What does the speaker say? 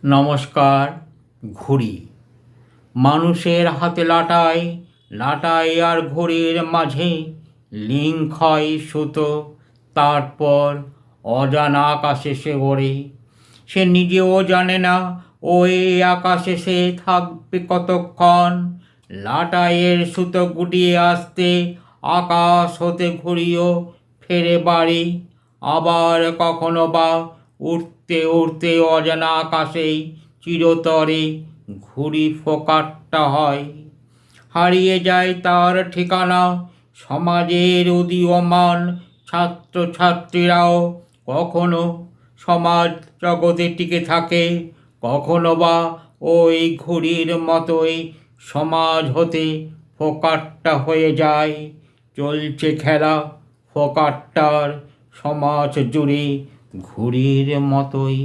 নমস্কার। ঘুড়ি মানুষের হাতে লাটাই, লাটাই আর ঘুড়ির মাঝে লিঙ্ক হয় সুতো। তারপর অজানা আকাশে সে ওড়ে, সে নিজেও জানে না ওই আকাশে সে থাকবে কতক্ষণ। লাটাইয়ের সুতো গুটিয়ে আসতে আকাশ হতে ঘুড়িও ফেরে বাড়ি। আবার কখনো বা উড়তে উড়তে অজানা আকাশেই চিরতরে ঘুড়ি ফোকাট্টা হয়। হারিয়ে যায় তার ঠিকানা সমাজের উদীয়মান ছাত্রছাত্রীরাও কখনো সমাজ জগতে টিকে থাকে, কখনো বা ওই ঘুড়ির মতোই সমাজ হতে ফোকাট্টা হয়ে যায়। চলছে খেলা ফোকাট্টার সমাজ জুড়ে ঘুড়ির মতোই।